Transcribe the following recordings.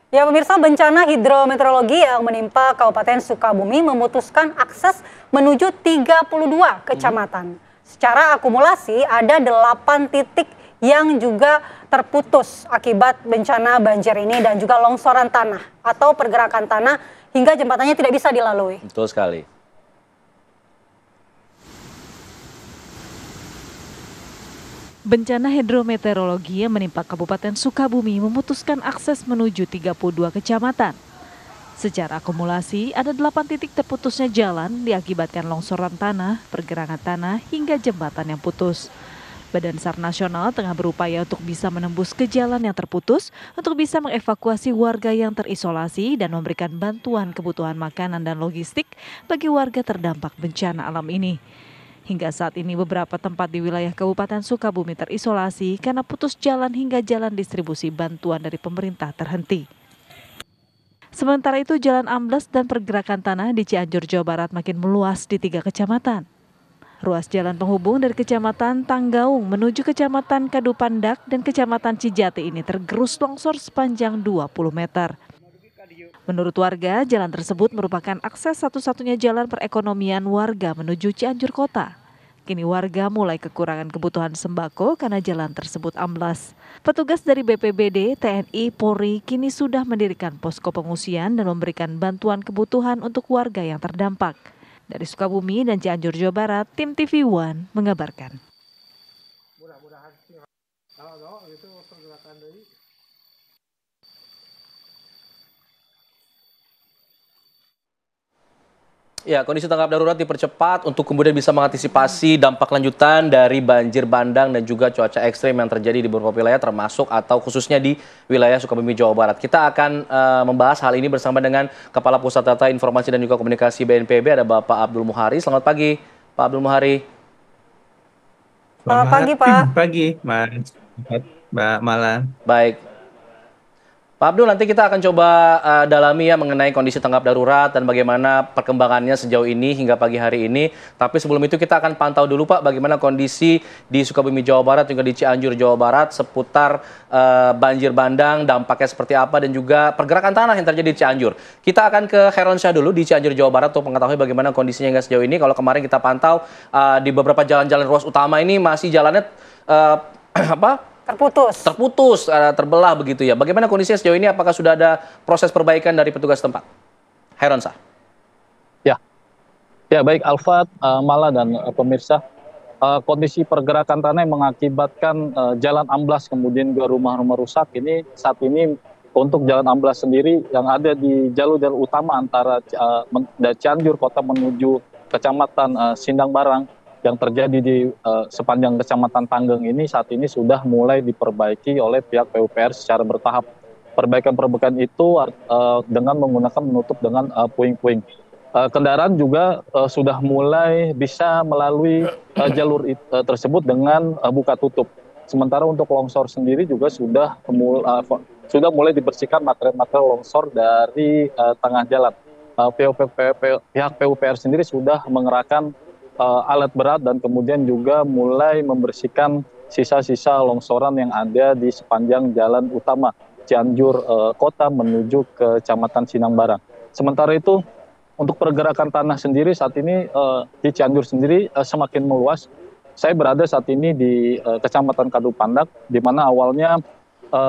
Ya pemirsa, bencana hidrometeorologi yang menimpa Kabupaten Sukabumi memutuskan akses menuju 32 kecamatan. Secara akumulasi ada 8 titik yang juga terputus akibat bencana banjir ini dan juga longsoran tanah atau pergerakan tanah hingga jembatannya tidak bisa dilalui. Betul sekali. Bencana hidrometeorologi yang menimpa Kabupaten Sukabumi memutuskan akses menuju 32 kecamatan. Secara akumulasi, ada 8 titik terputusnya jalan diakibatkan longsoran tanah, pergerakan tanah, hingga jembatan yang putus. Badan SAR Nasional tengah berupaya untuk bisa menembus ke jalan yang terputus untuk bisa mengevakuasi warga yang terisolasi dan memberikan bantuan kebutuhan makanan dan logistik bagi warga terdampak bencana alam ini. Hingga saat ini beberapa tempat di wilayah Kabupaten Sukabumi terisolasi karena putus jalan hingga jalan distribusi bantuan dari pemerintah terhenti. Sementara itu jalan ambles dan pergerakan tanah di Cianjur, Jawa Barat makin meluas di 3 kecamatan. Ruas jalan penghubung dari Kecamatan Tanggaung menuju Kecamatan Kadupandak dan Kecamatan Cijati ini tergerus longsor sepanjang 20 meter. Menurut warga, jalan tersebut merupakan akses satu-satunya jalan perekonomian warga menuju Cianjur Kota. Kini warga mulai kekurangan kebutuhan sembako karena jalan tersebut amblas. Petugas dari BPBD, TNI, Polri kini sudah mendirikan posko pengungsian dan memberikan bantuan kebutuhan untuk warga yang terdampak. Dari Sukabumi dan Cianjur, Jawa Barat, tim TV One mengabarkan. Mudah-mudahan kalau itu pergerakan dari Ya, kondisi tanggap darurat dipercepat untuk kemudian bisa mengantisipasi dampak lanjutan dari banjir bandang dan juga cuaca ekstrim yang terjadi di beberapa wilayah termasuk atau khususnya di wilayah Sukabumi, Jawa Barat. Kita akan membahas hal ini bersama dengan Kepala Pusat Data Informasi dan juga Komunikasi BNPB, ada Bapak Abdul Muhari. Selamat pagi, Pak Abdul Muhari. Selamat pagi, Pak. Pagi, Mas. Mbak Malan. Baik. Pak Abdul, nanti kita akan coba dalami ya mengenai kondisi tanggap darurat dan bagaimana perkembangannya sejauh ini hingga pagi hari ini. Tapi sebelum itu kita akan pantau dulu Pak bagaimana kondisi di Sukabumi, Jawa Barat, juga di Cianjur, Jawa Barat seputar banjir bandang, dampaknya seperti apa dan juga pergerakan tanah yang terjadi di Cianjur. Kita akan ke Heronsyah dulu di Cianjur, Jawa Barat untuk mengetahui bagaimana kondisinya hingga sejauh ini. Kalau kemarin kita pantau di beberapa jalan-jalan ruas utama ini masih jalannya terputus, terbelah begitu ya. Bagaimana kondisinya sejauh ini? Apakah sudah ada proses perbaikan dari petugas tempat? Heronsyah. Ya baik Alfat, Mala dan pemirsa. Kondisi pergerakan tanah yang mengakibatkan jalan amblas kemudian juga rumah-rumah rusak ini saat ini untuk jalan amblas sendiri yang ada di jalur-jalur utama antara dari Cianjur Kota menuju Kecamatan Sindang Barang yang terjadi di sepanjang Kecamatan Tanggeng ini saat ini sudah mulai diperbaiki oleh pihak PUPR secara bertahap. Perbaikan-perbaikan itu dengan menggunakan menutup dengan puing-puing. Kendaraan juga sudah mulai bisa melalui jalur tersebut dengan buka tutup. Sementara untuk longsor sendiri juga sudah mulai dibersihkan material-material longsor dari tengah jalan. Pihak PUPR sendiri sudah mengerahkan alat berat dan kemudian juga mulai membersihkan sisa-sisa longsoran yang ada di sepanjang jalan utama Cianjur Kota menuju ke Kecamatan Sindang Barang. Sementara itu untuk pergerakan tanah sendiri saat ini di Cianjur sendiri semakin meluas. Saya berada saat ini di Kecamatan Kadupandak, di mana awalnya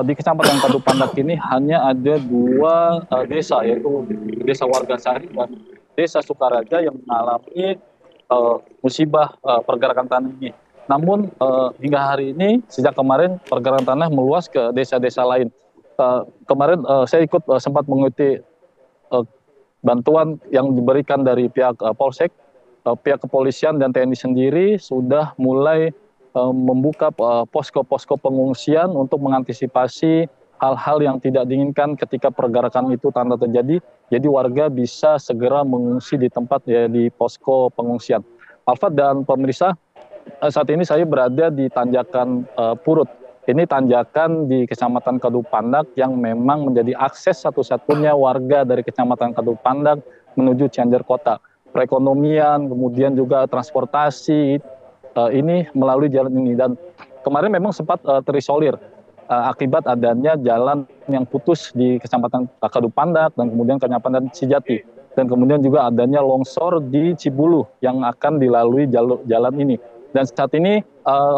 di Kecamatan Kadupandak ini hanya ada 2 desa, yaitu Desa Wargasari dan Desa Sukaraja yang mengalami musibah pergerakan tanah ini. Namun hingga hari ini sejak kemarin pergerakan tanah meluas ke desa-desa lain. Kemarin saya ikut sempat mengikuti bantuan yang diberikan dari pihak Polsek, pihak kepolisian dan TNI sendiri sudah mulai membuka posko-posko pengungsian untuk mengantisipasi hal-hal yang tidak diinginkan ketika pergerakan itu tanda terjadi. Jadi warga bisa segera mengungsi di tempat ya di posko pengungsian. Alfat dan pemirsa, saat ini saya berada di Tanjakan Purut. Ini tanjakan di Kecamatan Kadupandak yang memang menjadi akses satu-satunya warga dari Kecamatan Kadupandak menuju Cianjur Kota. Perekonomian, kemudian juga transportasi ini melalui jalan ini dan kemarin memang sempat terisolir. akibat adanya jalan yang putus di Kecamatan Kadupandak dan kemudian Kecamatan Cijati. Dan kemudian juga adanya longsor di Cibulu yang akan dilalui jalan ini. Dan saat ini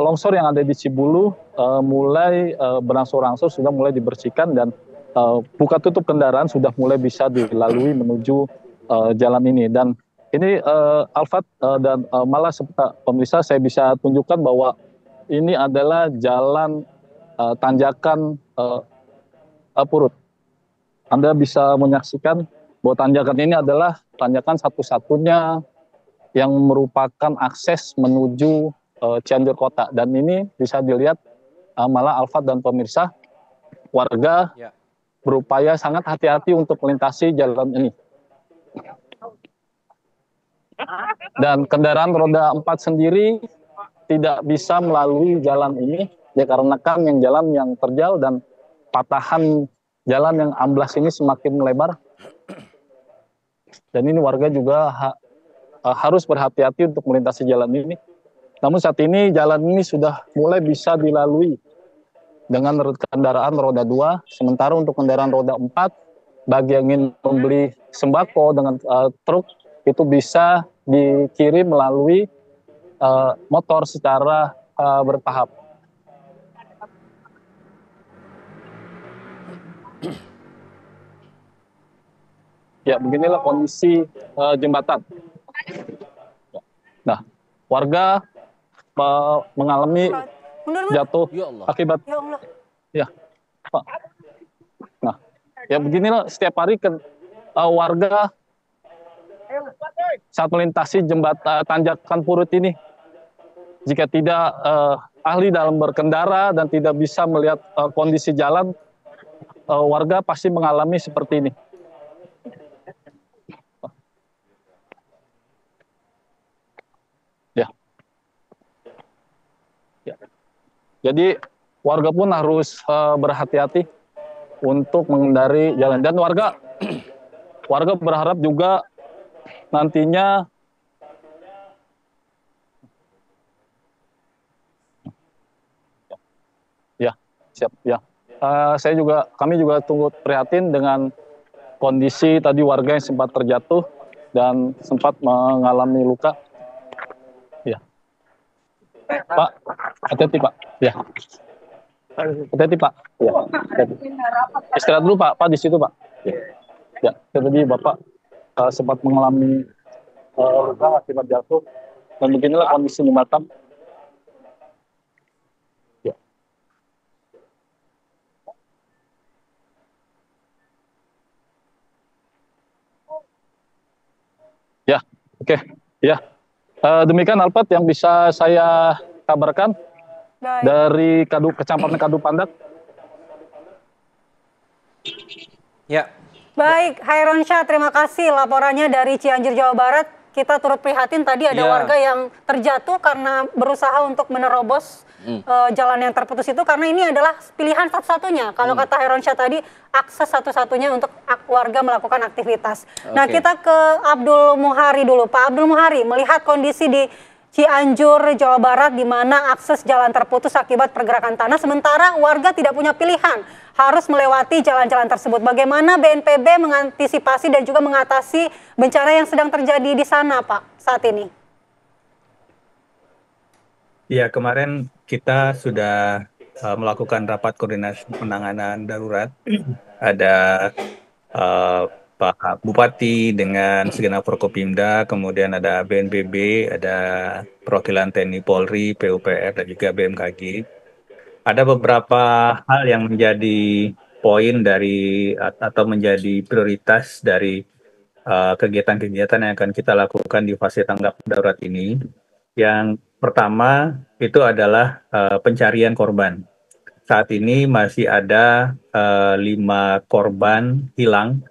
longsor yang ada di Cibulu mulai berangsur-angsur sudah mulai dibersihkan dan buka tutup kendaraan sudah mulai bisa dilalui menuju jalan ini. Dan ini Alfat dan malah pemirsa saya bisa tunjukkan bahwa ini adalah jalan tanjakan Purut. Anda bisa menyaksikan bahwa tanjakan ini adalah tanjakan satu-satunya yang merupakan akses menuju Cianjur Kota. Dan ini bisa dilihat malah Alfat dan pemirsa, warga berupaya sangat hati-hati untuk melintasi jalan ini. Dan kendaraan roda 4 sendiri tidak bisa melalui jalan ini, dikarenakan yang jalan yang terjal dan patahan jalan yang amblas ini semakin melebar. Dan ini warga juga harus berhati-hati untuk melintasi jalan ini. Namun saat ini jalan ini sudah mulai bisa dilalui dengan kendaraan roda 2, sementara untuk kendaraan roda 4, bagi yang ingin membeli sembako dengan truk, itu bisa dikirim melalui motor secara bertahap. Ya, beginilah kondisi jembatan. Nah, warga mengalami jatuh akibat ya, Pak. Nah, ya beginilah setiap hari warga saat melintasi jembatan tanjakan Purut ini, jika tidak ahli dalam berkendara dan tidak bisa melihat kondisi jalan, warga pasti mengalami seperti ini. Ya. Jadi warga pun harus berhati-hati untuk mengendari jalan, dan warga berharap juga nantinya ya siap ya. Kami juga tunggu prihatin dengan kondisi tadi warga yang sempat terjatuh dan sempat mengalami luka. Ya. Pak, hati-hati Pak. Ya. Hati-hati Pak. Ya. Istirahat dulu Pak. Pak di situ Pak. Ya. Tadi Bapak sempat mengalami luka akibat jatuh, dan beginilah kondisi jembatan. Ya. Ya, oke. Ya. Demikian Alfat yang bisa saya kabarkan dari Kecamatan Kadupandak. Ya. Baik, Hairon Syah, terima kasih laporannya dari Cianjur, Jawa Barat. Kita turut prihatin tadi ada warga yang terjatuh karena berusaha untuk menerobos jalan yang terputus itu, karena ini adalah pilihan satu-satunya. Kalau kata Hairon Syah tadi, akses satu-satunya untuk warga melakukan aktivitas. Nah, kita ke Abdul Muhari dulu. Pak Abdul Muhari, melihat kondisi di Cianjur, Jawa Barat, di mana akses jalan terputus akibat pergerakan tanah, sementara warga tidak punya pilihan, harus melewati jalan-jalan tersebut. Bagaimana BNPB mengantisipasi dan juga mengatasi bencana yang sedang terjadi di sana, Pak, saat ini? Ya, kemarin kita sudah melakukan rapat koordinasi penanganan darurat. Ada Pak Bupati dengan segenap Forkopimda, kemudian ada BNPB, ada perwakilan TNI Polri, PUPR, dan juga BMKG. Ada beberapa hal yang menjadi poin dari atau menjadi prioritas dari kegiatan-kegiatan yang akan kita lakukan di fase tanggap darurat ini. Yang pertama itu adalah pencarian korban. Saat ini masih ada 5 korban hilang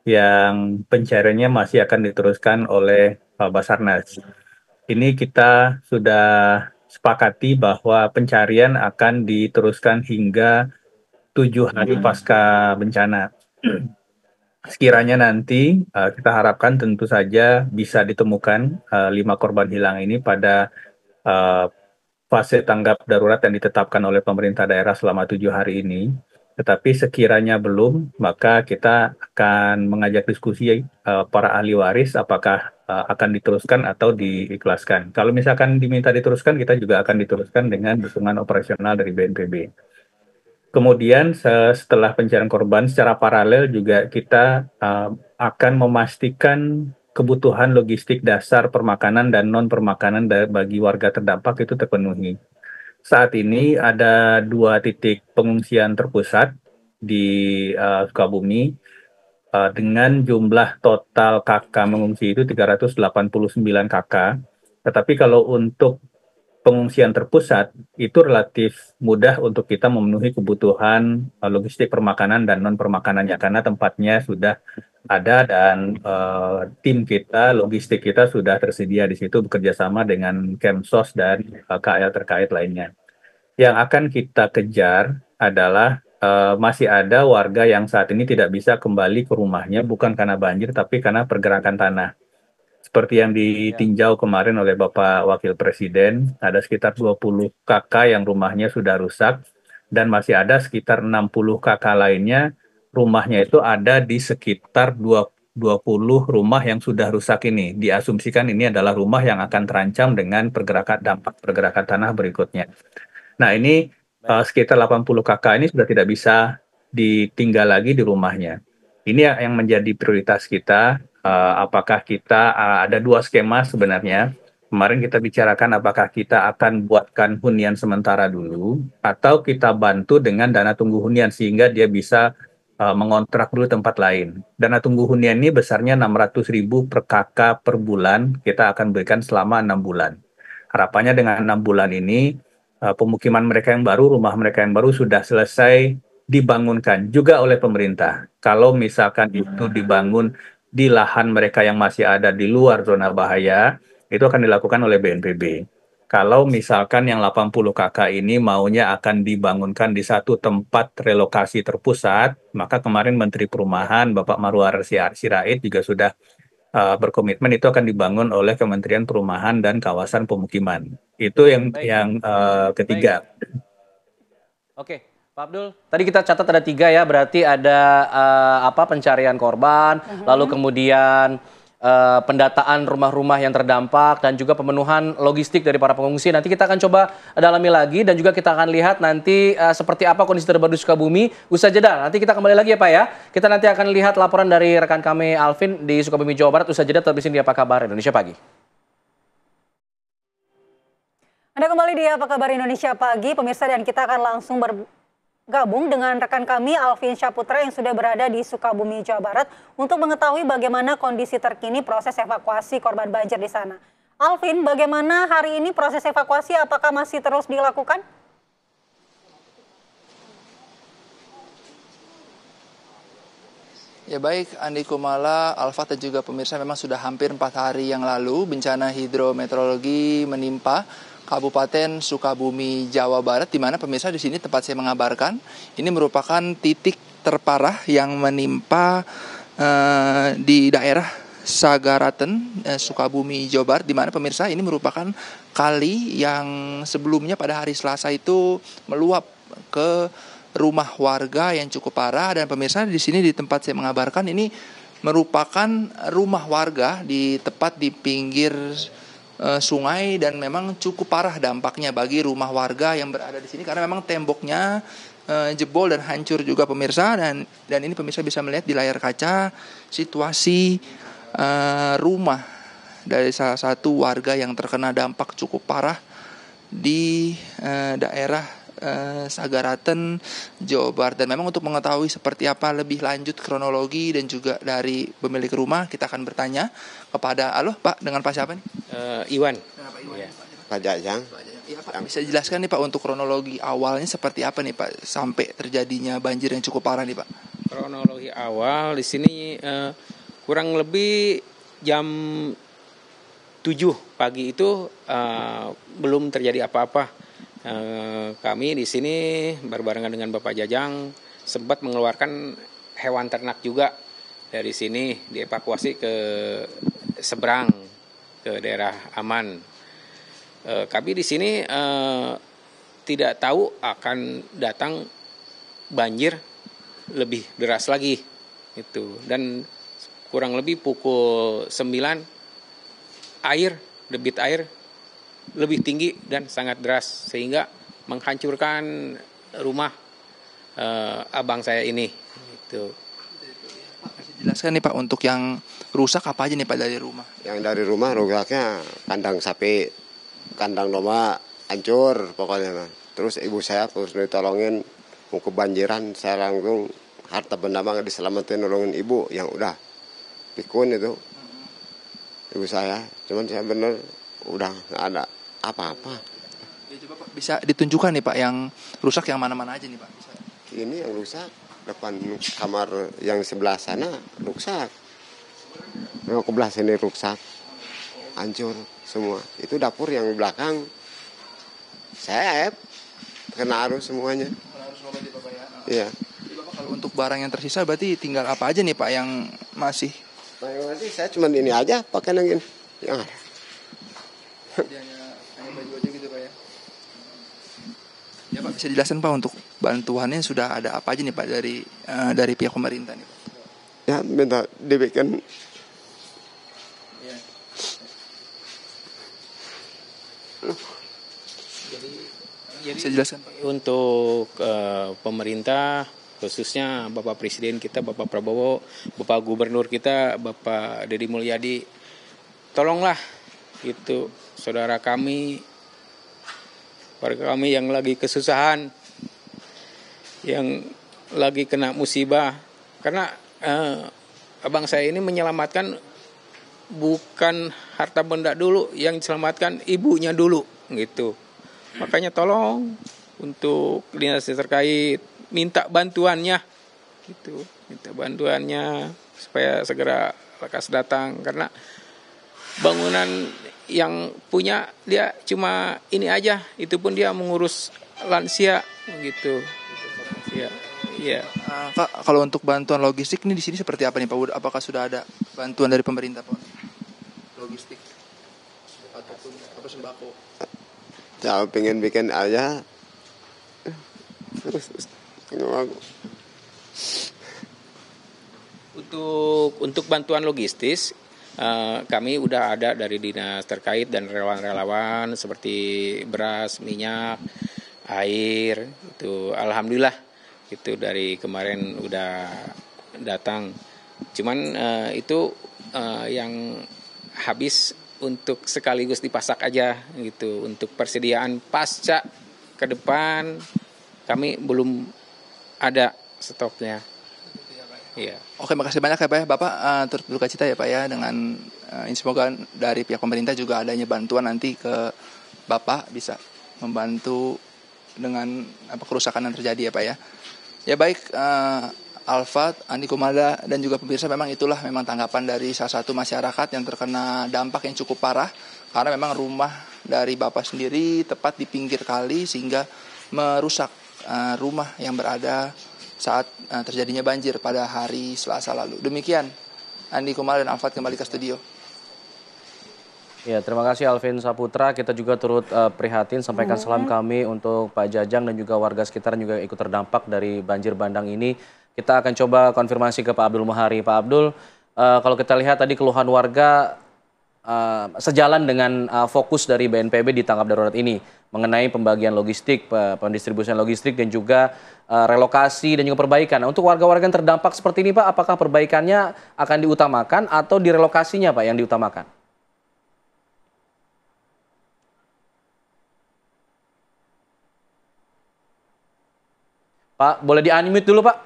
yang pencariannya masih akan diteruskan oleh Basarnas. Ini kita sudah sepakati bahwa pencarian akan diteruskan hingga 7 hari pasca bencana. Sekiranya nanti kita harapkan tentu saja bisa ditemukan 5 korban hilang ini pada fase tanggap darurat yang ditetapkan oleh pemerintah daerah selama 7 hari ini. Tetapi sekiranya belum, maka kita akan mengajak diskusi para ahli waris apakah akan diteruskan atau diikhlaskan. Kalau misalkan diminta diteruskan, kita juga akan diteruskan dengan dukungan operasional dari BNPB. Kemudian setelah pencarian korban, secara paralel juga kita akan memastikan kebutuhan logistik dasar permakanan dan non permakanan bagi warga terdampak itu terpenuhi. Saat ini ada 2 titik pengungsian terpusat di Sukabumi dengan jumlah total KK mengungsi itu 389 KK. Tetapi kalau untuk pengungsian terpusat itu relatif mudah untuk kita memenuhi kebutuhan logistik permakanan dan non permakanannya karena tempatnya sudah ada dan tim kita, logistik kita sudah tersedia di situ bekerja sama dengan Kemsos dan KL terkait lainnya. Yang akan kita kejar adalah masih ada warga yang saat ini tidak bisa kembali ke rumahnya bukan karena banjir tapi karena pergerakan tanah. Seperti yang ditinjau kemarin oleh Bapak Wakil Presiden, ada sekitar 20 KK yang rumahnya sudah rusak dan masih ada sekitar 60 KK lainnya rumahnya itu ada di sekitar 20 rumah yang sudah rusak ini. Diasumsikan ini adalah rumah yang akan terancam dengan dampak pergerakan tanah berikutnya. Nah ini sekitar 80 KK ini sudah tidak bisa ditinggal lagi di rumahnya. Ini yang menjadi prioritas kita. Apakah kita ada 2 skema sebenarnya. Kemarin kita bicarakan apakah kita akan buatkan hunian sementara dulu atau kita bantu dengan dana tunggu hunian sehingga dia bisa mengontrak dulu tempat lain. Dana tunggu hunian ini besarnya 600.000 per KK per bulan, kita akan berikan selama 6 bulan. Harapannya dengan 6 bulan ini pemukiman mereka yang baru, rumah mereka yang baru sudah selesai dibangunkan juga oleh pemerintah. Kalau misalkan itu dibangun di lahan mereka yang masih ada di luar zona bahaya, itu akan dilakukan oleh BNPB. Kalau misalkan yang 80 KK ini maunya akan dibangunkan di satu tempat relokasi terpusat, maka kemarin Menteri Perumahan Bapak Marwar Sirait juga sudah berkomitmen itu akan dibangun oleh Kementerian Perumahan dan Kawasan Pemukiman. Itu yang ketiga. Oke, Pak Abdul, tadi kita catat ada 3 ya, berarti ada pencarian korban, lalu kemudian pendataan rumah-rumah yang terdampak dan juga pemenuhan logistik dari para pengungsi. Nanti kita akan coba dalami lagi dan juga kita akan lihat nanti seperti apa kondisi terbaru di Sukabumi. Usai jeda, nanti kita kembali lagi ya Pak ya. Kita nanti akan lihat laporan dari rekan kami Alvin di Sukabumi, Jawa Barat. Usai jeda tetap di sini di Apa Kabar Indonesia Pagi. Anda kembali di Apa Kabar Indonesia Pagi, pemirsa, dan kita akan langsung bergabung dengan rekan kami Alvin Syahputra yang sudah berada di Sukabumi, Jawa Barat untuk mengetahui bagaimana kondisi terkini proses evakuasi korban banjir di sana. Alvin, bagaimana hari ini proses evakuasi, apakah masih terus dilakukan? Ya baik, Andi Kumala, Alfa dan juga pemirsa, memang sudah hampir 4 hari yang lalu bencana hidrometeorologi menimpa Kabupaten Sukabumi, Jawa Barat, di mana pemirsa di sini tempat saya mengabarkan ini merupakan titik terparah yang menimpa di daerah Sagaraten, Sukabumi, Jawa Barat, di mana pemirsa ini merupakan kali yang sebelumnya pada hari Selasa itu meluap ke rumah warga yang cukup parah. Dan pemirsa di sini di tempat saya mengabarkan ini merupakan rumah warga tepat di pinggir sungai dan memang cukup parah dampaknya bagi rumah warga yang berada di sini karena memang temboknya jebol dan hancur juga pemirsa. Dan ini pemirsa bisa melihat di layar kaca situasi rumah dari salah satu warga yang terkena dampak cukup parah di daerah Sagaraten, Jawa Barat. Dan memang untuk mengetahui seperti apa lebih lanjut kronologi dan juga dari pemilik rumah, kita akan bertanya kepada, halo Pak, dengan Pak siapa nih? Iwan. Pak Iwan. Ya. Pak Jajang. Ya, Pak, bisa jelaskan nih Pak untuk kronologi awalnya seperti apa nih Pak sampai terjadinya banjir yang cukup parah nih Pak? Kronologi awal di sini kurang lebih jam 7 pagi itu belum terjadi apa-apa. Kami di sini berbarengan dengan Bapak Jajang sempat mengeluarkan hewan ternak juga dari sini, dievakuasi ke seberang ke daerah aman. Kami di sini tidak tahu akan datang banjir lebih deras lagi itu, dan kurang lebih pukul 9 debit air lebih tinggi dan sangat deras sehingga menghancurkan rumah abang saya ini itu. Jelaskan nih Pak, untuk yang rusak apa aja nih Pak dari rumah? Yang dari rumah rusaknya kandang sapi, kandang domba hancur pokoknya Mas. Terus ibu saya terus ditolongin mau kebanjiran, saya langsung harta benda mah diselamatin, nolongin ibu yang udah pikun itu. Ibu saya, cuman saya bener udah nggak ada apa-apa. Ya, coba Pak bisa ditunjukkan nih Pak yang rusak yang mana-mana aja nih Pak. Bisa. Ini yang rusak depan kamar yang sebelah sana rusak. Yang sebelah sini rusak, hancur semua. Itu dapur yang belakang saya kena arus semuanya. Harus berarti Pak ya. Iya. Jadi Bapak kalau untuk barang yang tersisa berarti tinggal apa aja nih Pak yang masih? Nah, yang nanti saya cuma ini aja pakai yang ada. Jadi hanya baju aja gitu Pak ya. Ya Pak, bisa dijelaskan Pak untuk bantuannya sudah ada apa aja nih Pak dari pihak pemerintah nih Pak? Ya minta dibikin. Ya. Jadi Bisa jelaskan Pak? untuk pemerintah, khususnya Bapak Presiden kita, Bapak Prabowo, Bapak Gubernur kita, Bapak Deddy Mulyadi, tolonglah itu saudara kami, warga kami yang lagi kesusahan, yang lagi kena musibah. Karena abang saya ini menyelamatkan bukan harta benda dulu, yang diselamatkan ibunya dulu gitu. Makanya tolong untuk dinas terkait minta bantuannya gitu, minta bantuannya supaya segera lekas datang, karena bangunan yang punya dia cuma ini aja, itu pun dia mengurus lansia gitu. Ya, iya. Kak, kalau untuk bantuan logistik ini di sini seperti apa nih Pak? Apakah sudah ada bantuan dari pemerintah Pak? Logistik ataupun apa sembako? Saya pengen bikin aja. Untuk bantuan logistis, kami udah ada dari dinas terkait dan relawan-relawan seperti beras, minyak, air, itu alhamdulillah itu dari kemarin udah datang. Cuman itu yang habis untuk sekaligus dipasak aja gitu. Untuk persediaan pasca ke depan kami belum ada stoknya. Iya. Oke, makasih banyak ya Pak ya. Bapak turut berduka cita ya Pak ya dengan semoga dari pihak pemerintah juga adanya bantuan nanti ke Bapak bisa membantu dengan kerusakan yang terjadi ya Pak ya. Ya baik, Alfat, Andi Kumada dan juga pemirsa, memang itulah memang tanggapan dari salah satu masyarakat yang terkena dampak yang cukup parah karena memang rumah dari Bapak sendiri tepat di pinggir kali sehingga merusak rumah yang berada saat terjadinya banjir pada hari Selasa lalu. Demikian, Andi Kumada dan Alfat kembali ke studio. Ya, terima kasih Alvin Saputra. Kita juga turut prihatin, sampaikan salam kami untuk Pak Jajang dan juga warga sekitar yang juga ikut terdampak dari banjir bandang ini. Kita akan coba konfirmasi ke Pak Abdul Muhari. Pak Abdul, kalau kita lihat tadi keluhan warga sejalan dengan fokus dari BNPB di tanggap darurat ini mengenai pembagian logistik, pendistribusian logistik dan juga relokasi dan juga perbaikan. Nah, untuk warga-warga yang terdampak seperti ini Pak, apakah perbaikannya akan diutamakan atau direlokasinya Pak yang diutamakan? Pak, boleh di-unmute dulu Pak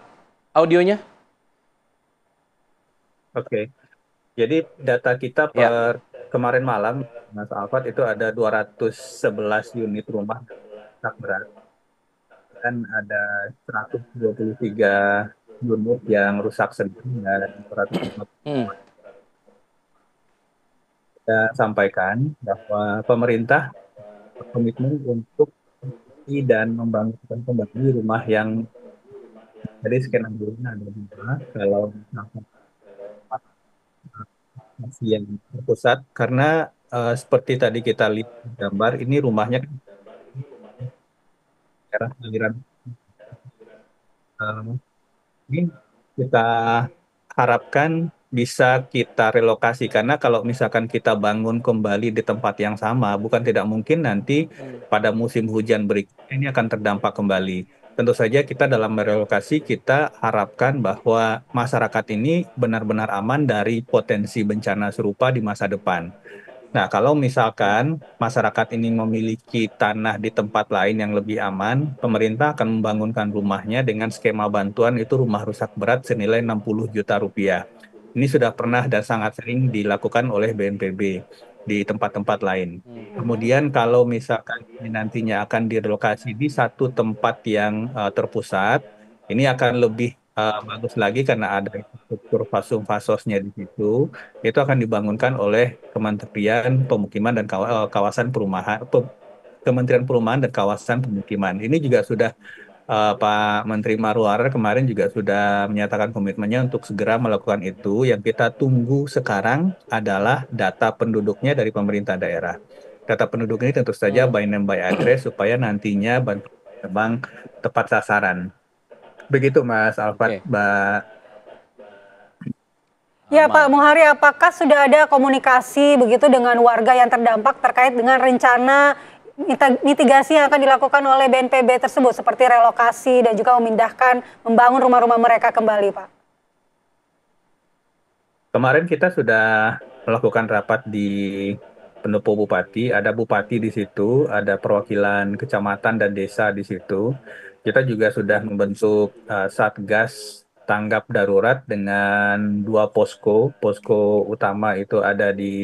audionya? Oke. Jadi data kita per kemarin malam, Mas Alfat, itu ada 211 unit rumah rusak berat. Dan ada 123 unit yang rusak sedang dan 150. Kita sampaikan bahwa pemerintah berkomitmen untuk dan membangun kembali rumah yang jadi skenario-nya ada dua, kalau masih yang terpusat, karena seperti tadi kita lihat di gambar, ini rumahnya kan daerah aliran. eh, Ini kita harapkan bisa kita relokasi karena kalau misalkan kita bangun kembali di tempat yang sama, bukan tidak mungkin nanti pada musim hujan berikutnya ini akan terdampak kembali. Tentu saja kita dalam merelokasi kita harapkan bahwa masyarakat ini benar-benar aman dari potensi bencana serupa di masa depan. Nah, kalau misalkan masyarakat ini memiliki tanah di tempat lain yang lebih aman, pemerintah akan membangunkan rumahnya dengan skema bantuan itu rumah rusak berat senilai 60 juta rupiah. Ini sudah pernah dan sangat sering dilakukan oleh BNPB di tempat-tempat lain. Kemudian kalau misalkan ini nantinya akan direlokasi di satu tempat yang terpusat, ini akan lebih bagus lagi karena ada struktur fasum-fasosnya di situ itu akan dibangunkan oleh Kementerian Pemukiman dan Kawasan Perumahan, Kementerian Perumahan dan Kawasan Pemukiman. Ini juga sudah Pak Menteri Marwarar kemarin juga sudah menyatakan komitmennya untuk segera melakukan itu. Yang kita tunggu sekarang adalah data penduduknya dari pemerintah daerah. Data penduduk ini tentu saja by name by address supaya nantinya bantuan memang tepat sasaran. Begitu Mas Alfat, Oke. Mbak. Ya Pak Muhari, apakah sudah ada komunikasi begitu dengan warga yang terdampak terkait dengan rencana mitigasi yang akan dilakukan oleh BNPB tersebut seperti relokasi dan juga memindahkan, membangun rumah-rumah mereka kembali Pak? Kemarin kita sudah melakukan rapat di Pendopo Bupati, ada bupati di situ, ada perwakilan kecamatan dan desa di situ. Kita juga sudah membentuk Satgas tanggap darurat dengan 2 posko. Posko utama itu ada di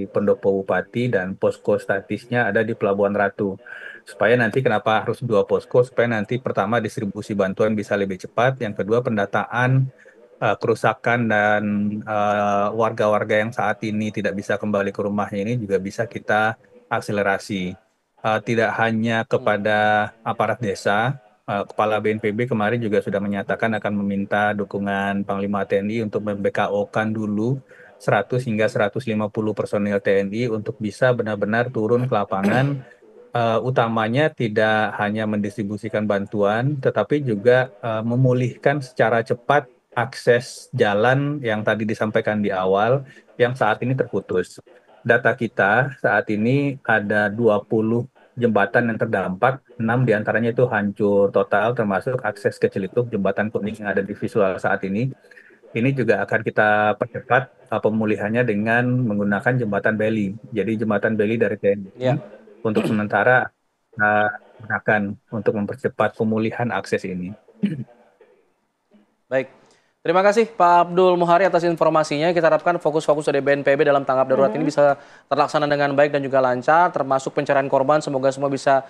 Pendopo Bupati dan posko statisnya ada di Pelabuhan Ratu. Supaya nanti kenapa harus 2 posko? Supaya nanti pertama distribusi bantuan bisa lebih cepat, yang kedua pendataan kerusakan dan warga-warga yang saat ini tidak bisa kembali ke rumahnya ini juga bisa kita akselerasi. Tidak hanya kepada aparat desa, Kepala BNPB kemarin juga sudah menyatakan akan meminta dukungan Panglima TNI untuk membKO-kan dulu 100 hingga 150 personil TNI untuk bisa benar-benar turun ke lapangan. Utamanya tidak hanya mendistribusikan bantuan, tetapi juga memulihkan secara cepat akses jalan yang tadi disampaikan di awal yang saat ini terputus. Data kita saat ini ada 20 jembatan yang terdampak, 6 diantaranya itu hancur total termasuk akses ke Cilituk, jembatan kuning yang ada di visual saat ini. Ini juga akan kita percepat pemulihannya dengan menggunakan jembatan beli. Jadi jembatan beli dari TNI Ya. untuk sementara gunakan untuk mempercepat pemulihan akses ini. Baik. Terima kasih Pak Abdul Muhari atas informasinya. Kita harapkan fokus-fokus dari BNPB dalam tanggap darurat ini bisa terlaksana dengan baik dan juga lancar, termasuk pencarian korban. Semoga semua bisa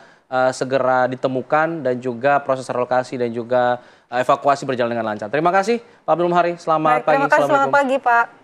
segera ditemukan dan juga proses relokasi dan juga evakuasi berjalan dengan lancar. Terima kasih Pak Abdul Muhari. Selamat Baik, pagi. terima kasih, selamat pagi Pak.